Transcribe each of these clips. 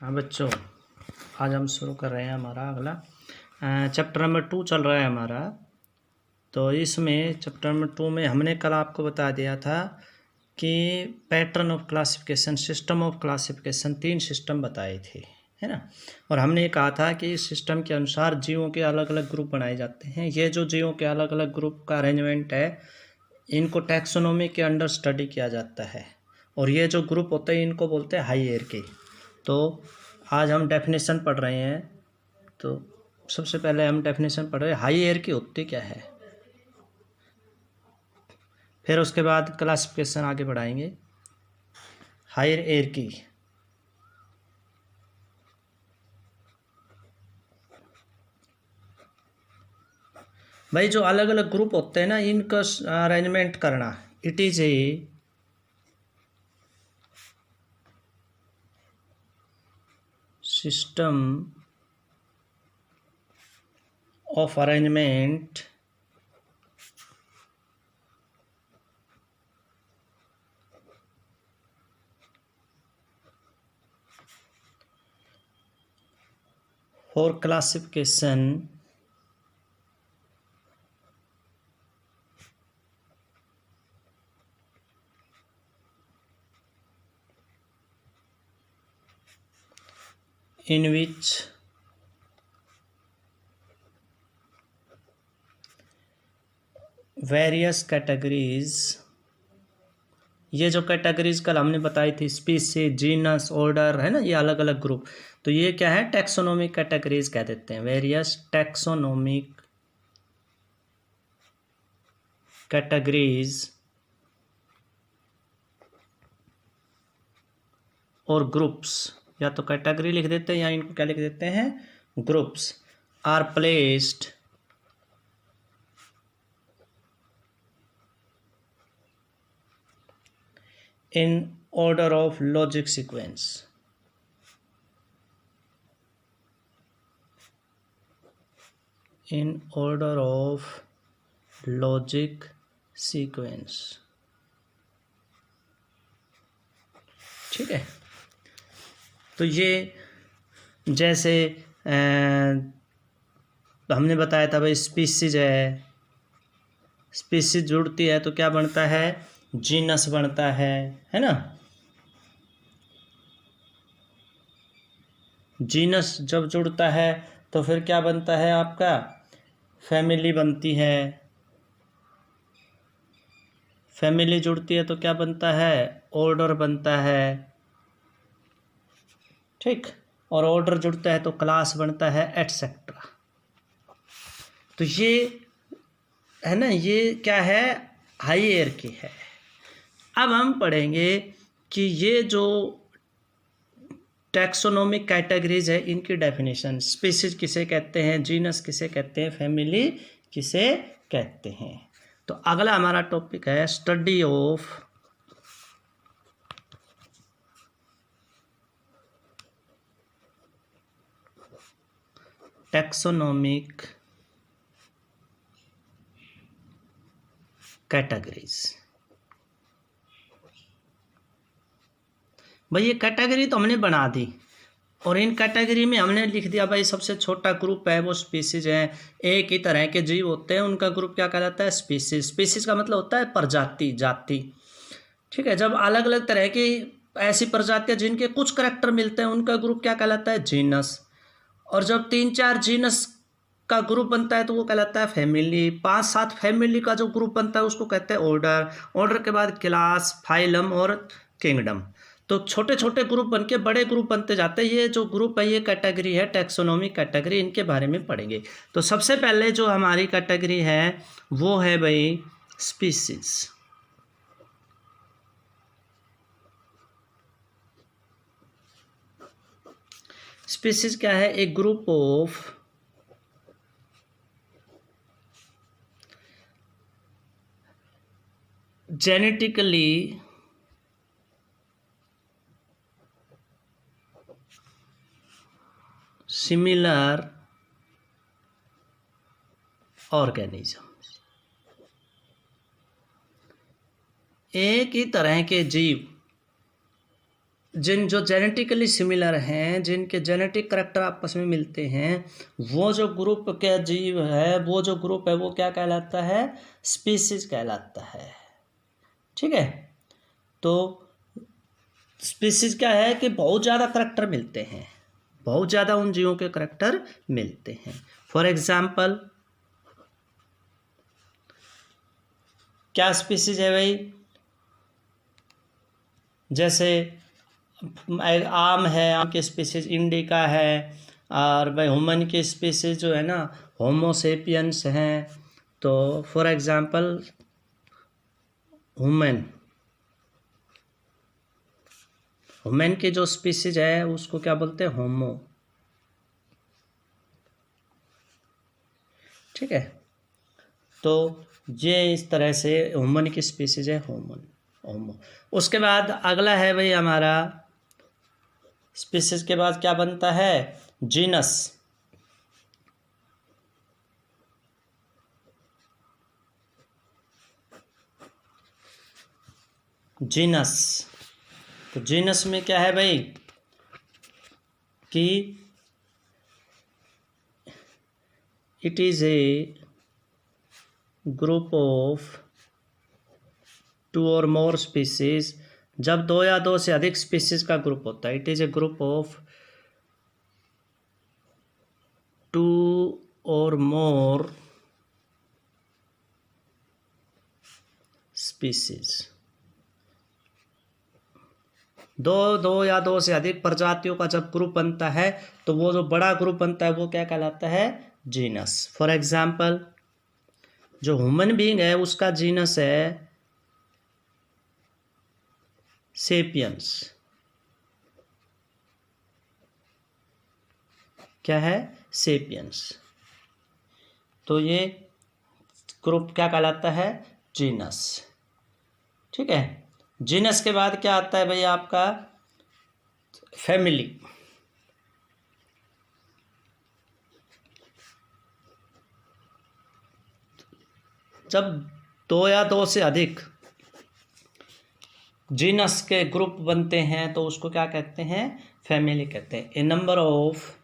हाँ बच्चों, आज हम शुरू कर रहे हैं हमारा अगला चैप्टर नंबर 2 चल रहा है हमारा। तो इसमें चैप्टर नंबर 2 में हमने कल आपको बता दिया था कि pattern of classification, system of classification, 3 system बताए थे, है ना। और हमने ये कहा था कि इस सिस्टम के अनुसार जीवों के अलग अलग ग्रुप बनाए जाते हैं। ये जो जीवों के अलग अलग ग्रुप का अरेंजमेंट है, इनको टैक्सोनॉमी के अंडर स्टडी किया जाता है। और ये जो ग्रुप होते हैं इनको बोलते हैं हायरार्की। तो आज हम डेफिनेशन पढ़ रहे हैं। तो सबसे पहले हम डेफिनेशन पढ़ रहे हैं, हायरार्की होती क्या है, फिर उसके बाद क्लासिफिकेशन आगे बढ़ाएंगे। हायरार्की भाई, जो अलग अलग ग्रुप होते हैं ना, इनका अरेंजमेंट करना, it is a system of arrangement for classification in which various categories, ये जो कैटेगरीज कल हमने बताई थी, स्पीसीज, जीनस, ऑर्डर, है ना, ये अलग अलग ग्रुप। तो ये क्या है, टैक्सोनोमिक कैटेगरीज कह देते हैं। वेरियस टैक्सोनोमिक कैटेगरीज और ग्रुप्स, या तो कैटेगरी लिख देते हैं या इनको क्या लिख देते हैं, groups, are placed in order of logic sequence. In order of logic sequence, ठीक है। तो ये जैसे हमने बताया था भाई, स्पीसीज है, स्पीसीज जुड़ती है तो क्या बनता है, जीनस बनता है ना। जीनस जब जुड़ता है तो फिर क्या बनता है आपका, फैमिली बनती है। फैमिली जुड़ती है तो क्या बनता है, ऑर्डर बनता है, ठीक। और ऑर्डर जुड़ता है तो क्लास बनता है, एटसेट्रा। तो ये है ना, ये क्या है, हायरार्की है। अब हम पढ़ेंगे कि ये जो टैक्सोनोमिक कैटेगरीज है, इनकी डेफिनेशन, स्पीसीज किसे कहते हैं, जीनस किसे कहते हैं, फैमिली किसे कहते हैं। तो अगला हमारा टॉपिक है स्टडी ऑफ टैक्सोनोमिक कैटेगरीज। भाई ये कैटेगरी तो हमने बना दी, और इन कैटेगरी में हमने लिख दिया भाई, सबसे छोटा ग्रुप है वो स्पीसीज है। एक ही तरह के जीव होते हैं, उनका ग्रुप क्या कहलाता है, स्पीसीज। स्पीसीज का मतलब होता है प्रजाति, जाति, ठीक है। जब अलग अलग तरह की ऐसी प्रजातियां जिनके कुछ करैक्टर मिलते हैं, उनका ग्रुप क्या कहलाता है, जीनस। और जब 3-4 जीनस का ग्रुप बनता है तो वो कहलाता है फैमिली। 5-7 फैमिली का जो ग्रुप बनता है उसको कहते हैं ऑर्डर। ऑर्डर के बाद क्लास, फाइलम और किंगडम। तो छोटे छोटे ग्रुप बन के बड़े ग्रुप बनते जाते हैं। ये जो ग्रुप है, ये कैटेगरी है, टैक्सोनॉमिक कैटेगरी, इनके बारे में पढ़ेंगे। तो सबसे पहले जो हमारी कैटेगरी है वो है भाई स्पीसीज। स्पीसीज क्या है, एक group of genetically similar organism. एक ही तरह के जीव जिन जो जेनेटिकली सिमिलर हैं, जिनके जेनेटिक करेक्टर आपस में मिलते हैं, वो जो ग्रुप का जीव है, वो जो ग्रुप है, वो क्या कहलाता है? स्पीसीज कहलाता है। ठीक है, तो स्पीसीज क्या है कि बहुत ज़्यादा करेक्टर मिलते हैं, बहुत ज़्यादा उन जीवों के करेक्टर मिलते हैं। फॉर एग्जाम्पल क्या स्पीसीज है भाई? जैसे आम है, आम की स्पीसीज इंडिका है, और भाई ह्यूमन की स्पीसीज जो है ना होमो सेपियंस हैं। तो फॉर एग्जांपल ह्यूमन की जो स्पीसीज है उसको क्या बोलते हैं? होमो। ठीक है, तो ये इस तरह से ह्यूमन की स्पीसीज है होमो। उसके बाद अगला है भाई हमारा, स्पीसीज के बाद क्या बनता है? जीनस। जीनस, तो जीनस में क्या है भाई कि it is a group of 2 और मोर स्पीसीज। जब 2 या 2 से अधिक स्पीसीज का ग्रुप होता है, it is a group of 2 और मोर स्पीसीज। दो या 2 से अधिक प्रजातियों का जब ग्रुप बनता है तो वो जो बड़ा ग्रुप बनता है वो क्या कहलाता है? जीनस। फॉर एग्जाम्पल जो ह्यूमन बीइंग है उसका जीनस है सेपियंस। क्या है? सेपियंस। तो ये ग्रुप क्या कहलाता है? जीनस। ठीक है, जीनस के बाद क्या आता है भाई आपका? फैमिली। जब 2 या 2 से अधिक जीनस के ग्रुप बनते हैं तो उसको क्या कहते हैं? फैमिली कहते हैं। ए नंबर ऑफ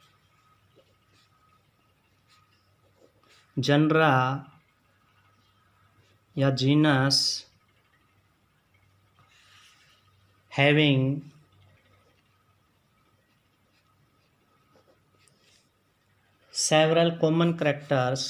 जनरा या genus having several common characters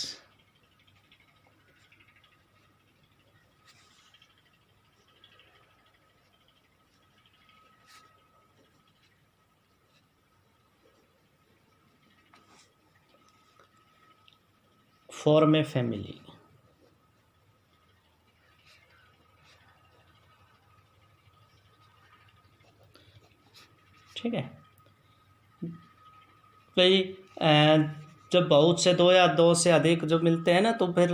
form a family। ठीक है भाई, जब बहुत से 2 या 2 से अधिक जो मिलते हैं ना तो फिर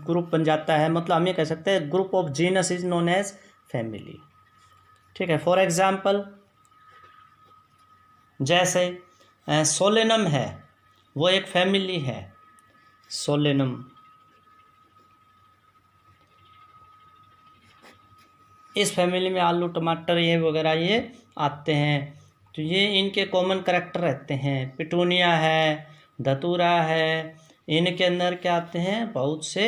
ग्रुप बन जाता है। मतलब हम ये कह सकते हैं group of genus is known as family. ठीक है, फॉर एग्जाम्पल जैसे सोलेनम है, वो एक फैमिली है। सोलेनम, इस फैमिली में आलू टमाटर ये वगैरह ये आते हैं। तो ये इनके कॉमन करैक्टर रहते हैं। पिटूनिया है, धतूरा है, इनके अंदर क्या आते हैं? बहुत से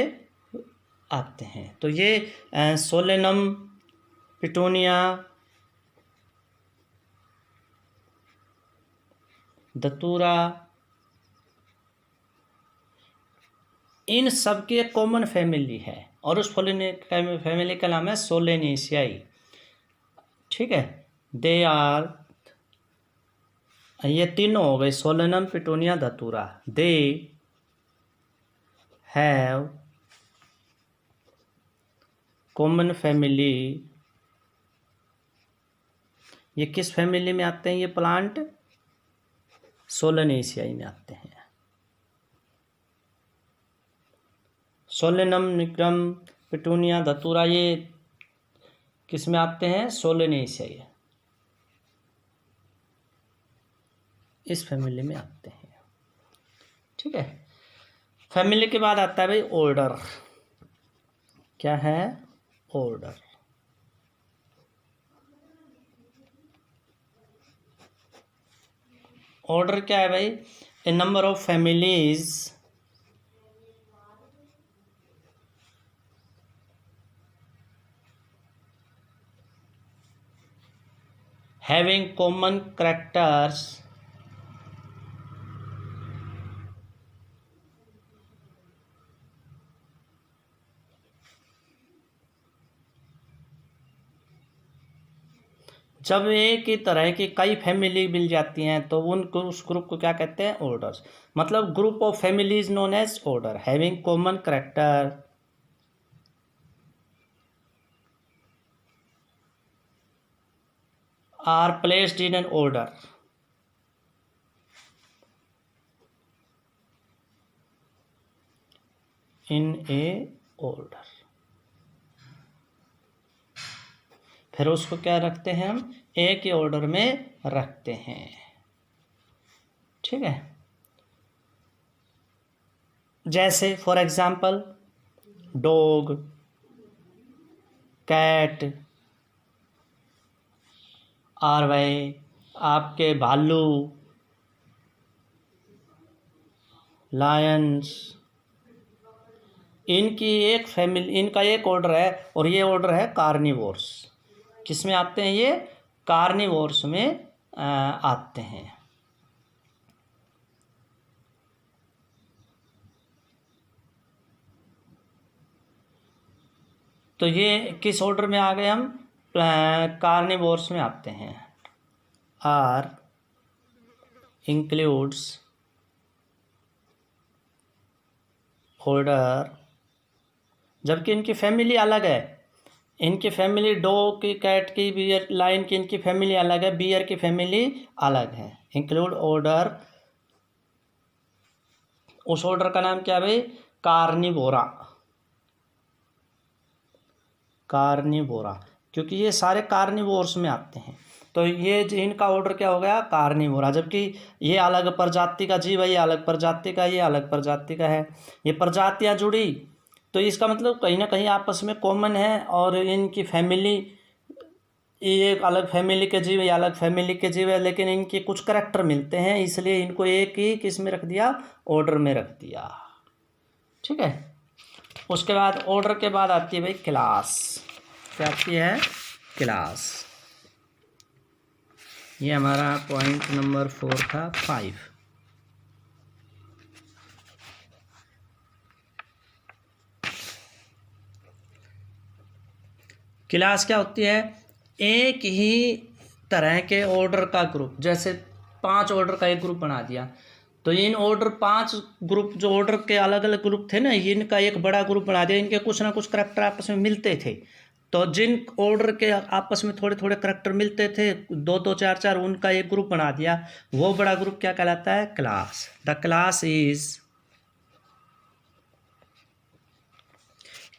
आते हैं। तो ये सोलेनम, पिटूनिया, धतूरा, इन सब की एक कॉमन फैमिली है और उस फैमिली का नाम है सोलेनेशियाई। ठीक है, दे आर, ये तीनों हो गए, सोलेनम, पिटूनिया, धतूरा। They have common family. ये किस फैमिली में आते हैं? ये प्लांट सोलेनेशियाई में आते हैं। सोलेनम, निक्रम, पिटूनिया, धतूरा ये किस में आते हैं? सोलेनेशियाई, इस फैमिली में आते हैं। ठीक है, फैमिली के बाद आता है भाई ऑर्डर। क्या है? ऑर्डर। ऑर्डर क्या है भाई? A number of families having common characters जब एक ही तरह की कई फैमिली मिल जाती हैं तो उनको उस ग्रुप को क्या कहते हैं? ऑर्डर्स। मतलब group of families known as order having common character are placed in an order in a order. फिर उसको क्या रखते हैं हम? एक ही ऑर्डर में रखते हैं। ठीक है, जैसे फॉर एग्जाम्पल डॉग, कैट, और भाई आपके भालू, लायंस, इनकी एक फैमिली, इनका एक ऑर्डर है और ये ऑर्डर है कार्निवोर्स। किस में आते हैं ये? कार्निवोर्स में आते हैं। तो ये किस ऑर्डर में आ गए हम? कार्निवोर्स में आते हैं। आर इंक्लूड्स ऑर्डर, जबकि इनकी फैमिली अलग है। इनकी फैमिली डॉग की, कैट की, बियर, लाइन की, इनकी फैमिली अलग है, बियर की फैमिली अलग है। इंक्लूड ऑर्डर, उस ऑर्डर का नाम क्या है भाई? कार्निवोरा। कार्निवोरा, क्योंकि ये सारे कार्निवोर्स में आते हैं। तो ये इनका ऑर्डर क्या हो गया? कार्निवोरा। जबकि ये अलग प्रजाति का जीव है, ये अलग प्रजाति का, ये अलग प्रजाति का है। ये प्रजातियां जुड़ी तो इसका मतलब कहीं ना कहीं आपस में कॉमन है। और इनकी फैमिली, ये एक अलग फैमिली के जीव, ये अलग फैमिली के जीव है, लेकिन इनके कुछ करैक्टर मिलते हैं, इसलिए इनको एक ही किस में रख दिया? ऑर्डर में रख दिया। ठीक है, उसके बाद ऑर्डर के बाद आती है भाई क्लास। क्या आती है? क्लास। ये हमारा पॉइंट नंबर 4 था। 5 क्लास क्या होती है? एक ही तरह के ऑर्डर का ग्रुप। जैसे 5 ऑर्डर का एक ग्रुप बना दिया, तो इन ऑर्डर 5 ग्रुप, जो ऑर्डर के अलग अलग ग्रुप थे ना, इनका एक बड़ा ग्रुप बना दिया। इनके कुछ ना कुछ करैक्टर आपस में मिलते थे, तो जिन ऑर्डर के आपस में थोड़े थोड़े करैक्टर मिलते थे, 2-2, 4-4, उनका एक ग्रुप बना दिया। वो बड़ा ग्रुप क्या कहलाता है? Class. The class is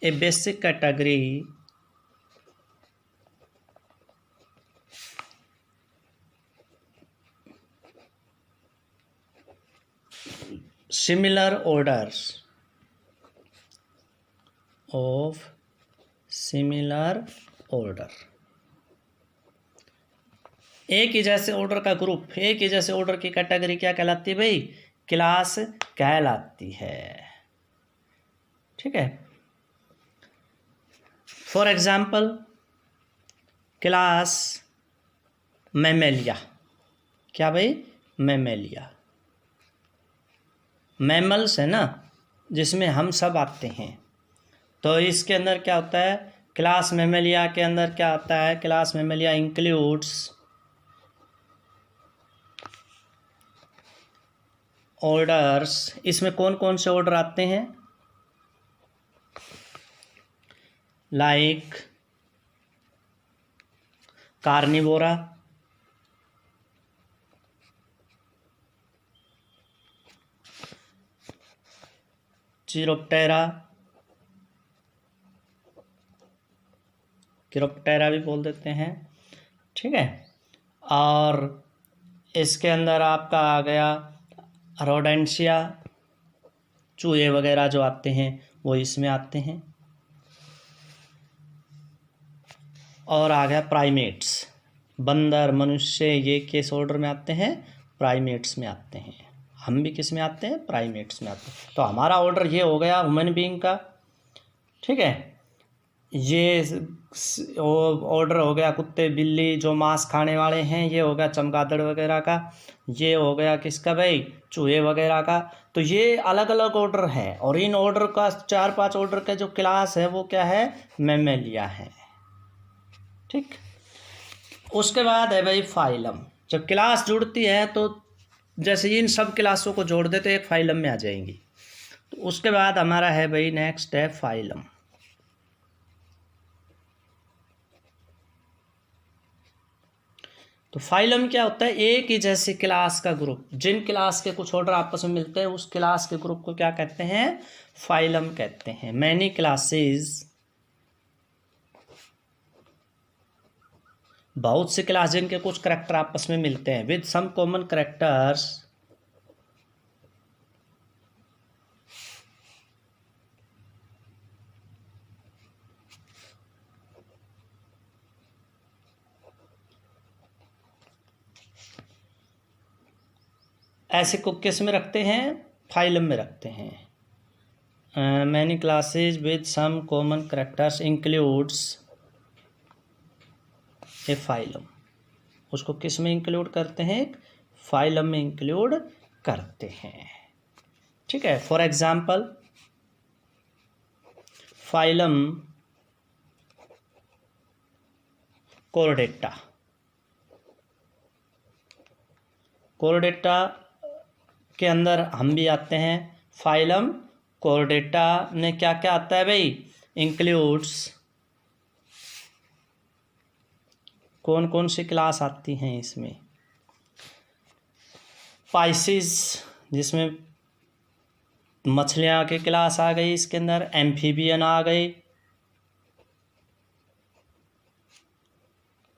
a basic category similar orders of similar order। एक ही जैसे ऑर्डर का ग्रुप, एक ही जैसे ऑर्डर की कैटेगरी क्या कहलाती है भाई? क्लास कहलाती है। ठीक है, फॉर एग्जाम्पल क्लास मैमेलिया। क्या भाई? मैमेलिया। मैमल्स है ना, जिसमें हम सब आते हैं। तो इसके अंदर क्या होता है? क्लास मैमेलिया के अंदर क्या आता है? Class Mammalia includes orders. इसमें कौन कौन से ऑर्डर आते हैं? लाइक कार्निवोरा, चिरोप्टेरा, किरोप्टेरा भी बोल देते हैं। ठीक है, और इसके अंदर आपका आ गया रोडेंशिया, चूहे वगैरह जो आते हैं वो इसमें आते हैं। और आ गया प्राइमेट्स, बंदर, मनुष्य, ये किस ऑर्डर में आते हैं? प्राइमेट्स में आते हैं। हम भी किस में आते हैं? प्राइमेट्स में आते हैं। तो हमारा ऑर्डर ये हो गया ह्यूमन बीइंग का, ठीक है। ये ऑर्डर हो गया कुत्ते बिल्ली जो मांस खाने वाले हैं, ये हो गया चमगादड़ वगैरह का, ये हो गया किसका भाई? चूहे वगैरह का। तो ये अलग अलग ऑर्डर है, और इन ऑर्डर का 4-5 ऑर्डर का जो क्लास है वो क्या है? मैमेलिया है, ठीक। उसके बाद है भाई फाइलम। जब क्लास जुड़ती है तो जैसे इन सब क्लासों को जोड़ दे तो एक फाइलम में आ जाएंगी। तो उसके बाद हमारा है भाई नेक्स्ट है फाइलम। तो फाइलम क्या होता है? एक ही जैसे क्लास का ग्रुप, जिन क्लास के कुछ ऑर्डर आपस में मिलते हैं उस क्लास के ग्रुप को क्या कहते हैं? फाइलम कहते हैं। मैनी क्लासेस, बहुत से क्लास जिनके कुछ करेक्टर आपस में मिलते हैं, विद सम कॉमन करेक्टर्स, ऐसे को किस में रखते हैं? फाइलम में रखते हैं। Many classes with some common characters includes a phylum. उसको किस में इंक्लूड करते हैं? फाइलम में इंक्लूड करते हैं, ठीक है। For example phylum Chordata. Chordata के अंदर हम भी आते हैं। फाइलम कोर्डेटा में क्या क्या आता है भाई? इंक्लूड्स, कौन कौन सी क्लास आती हैं इसमें? पाइसिस, जिसमें मछलियाँ की क्लास आ गई इसके अंदर, एम्फीबियन आ गई,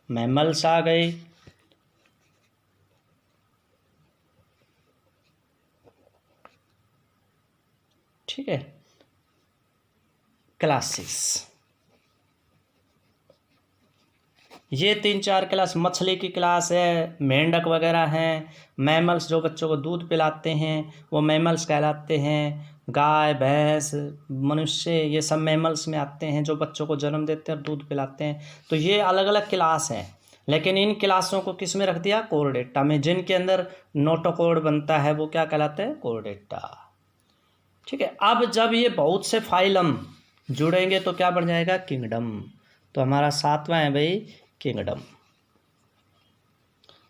मैमल्स आ गई, ठीक है। क्लासेस, ये 3-4 क्लास, मछली की क्लास है, मेंढक वगैरह हैं, मैमल्स जो बच्चों को दूध पिलाते हैं वो मैमल्स कहलाते हैं, गाय भैंस मनुष्य ये सब मैमल्स में आते हैं जो बच्चों को जन्म देते हैं और दूध पिलाते हैं। तो ये अलग अलग क्लास हैं, लेकिन इन क्लासों को किस में रख दिया? कोर्डेटा में। जिनके अंदर नोटोकॉर्ड बनता है वो क्या कहलाते हैं? कोर्डेटा, ठीक है। अब जब ये बहुत से फाइलम जुड़ेंगे तो क्या बन जाएगा? किंगडम। तो हमारा 7वां है भाई किंगडम।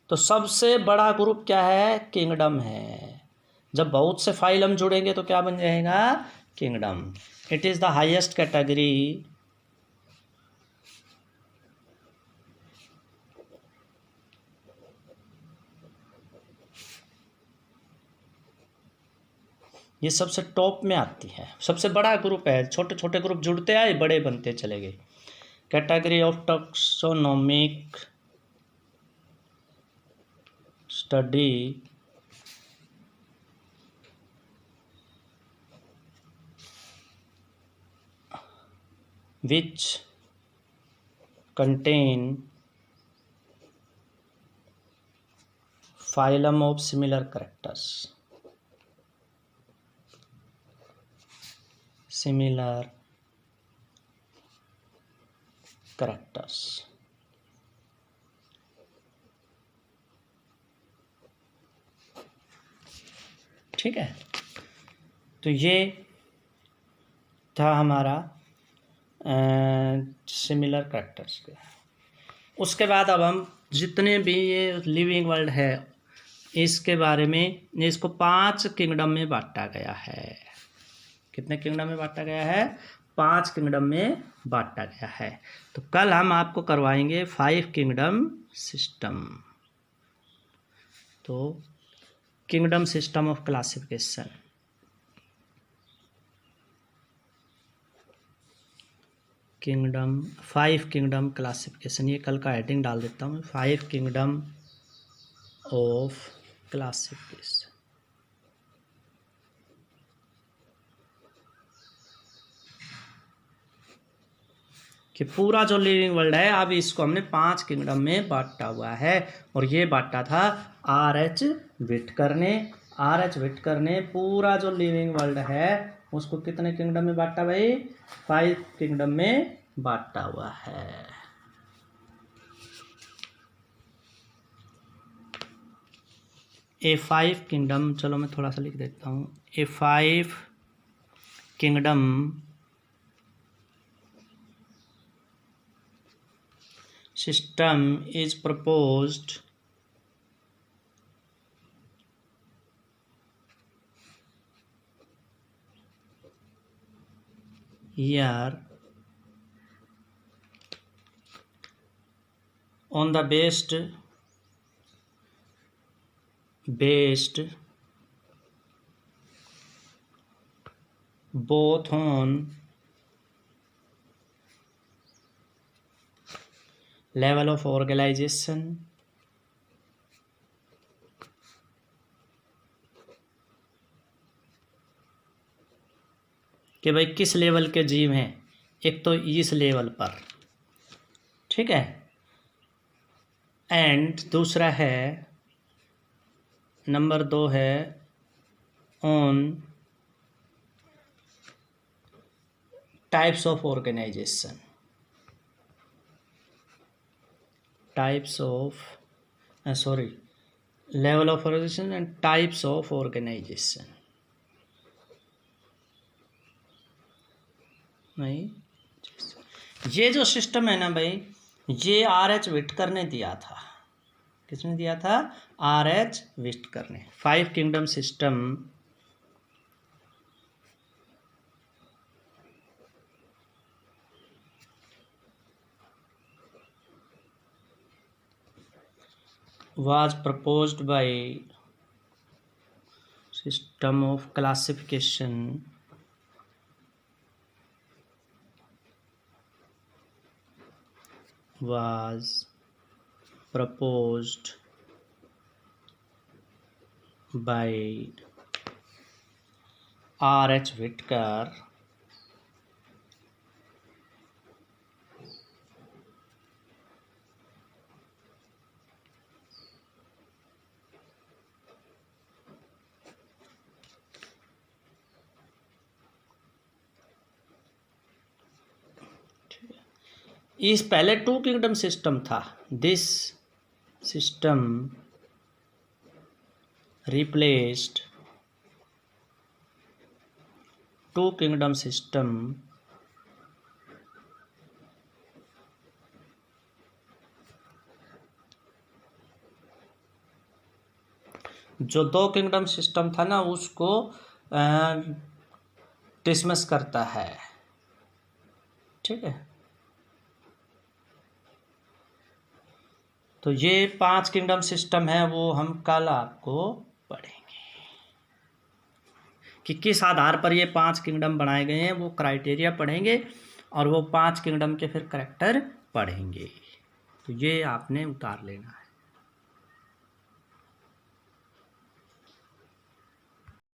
तो सबसे बड़ा ग्रुप क्या है? किंगडम है। जब बहुत से फाइलम जुड़ेंगे तो क्या बन जाएगा? Kingdom. It is the highest category ये सबसे टॉप में आती है, सबसे बड़ा ग्रुप है। छोटे छोटे ग्रुप जुड़ते आए, बड़े बनते चले गए। Category of taxonomic study which contain phylum of similar characters, ठीक है। तो ये था हमारा सिमिलर कैरेक्टर्स के। उसके बाद अब हम जितने भी ये लिविंग वर्ल्ड है इसके बारे में, इसको 5 किंगडम में बांटा गया है। कितने किंगडम में बांटा गया है? 5 किंगडम में बांटा गया है। तो कल हम आपको करवाएंगे 5 किंगडम सिस्टम। तो kingdom system of classification, kingdom 5 kingdom classification, ये कल का हेडिंग डाल देता हूँ, 5 किंगडम ऑफ क्लासिफिकेशन। कि पूरा जो लिविंग वर्ल्ड है अब इसको हमने 5 किंगडम में बांटा हुआ है, और ये बांटा था RH विटकर ने पूरा जो लिविंग वर्ल्ड है उसको कितने किंगडम में बांटा भाई? 5 किंगडम में बांटा हुआ है। ए 5 किंगडम, चलो मैं थोड़ा सा लिख देता हूँ। ए 5 kingdom system is proposed here on the based both on level of organization कि भाई किस लेवल के जीव हैं, एक तो इस लेवल पर, ठीक है, एंड दूसरा है नंबर 2 है on types of organization, level of organization and types of organization। नहीं, ये जो सिस्टम है ना भाई, ये RH विटकर ने दिया था। किसने दिया था? RH विटकर ने। 5 kingdom system was proposed by system of classification was proposed by RH Whittaker इस पहले 2 किंगडम सिस्टम था। This system replaced 2 kingdom system जो 2 किंगडम सिस्टम था ना उसको डिसमिस करता है, ठीक है। तो ये 5 किंगडम सिस्टम है, वो हम कल आपको पढ़ेंगे कि किस आधार पर ये 5 किंगडम बनाए गए हैं, वो क्राइटेरिया पढ़ेंगे और वो 5 किंगडम के फिर करैक्टर पढ़ेंगे। तो ये आपने उतार लेना है।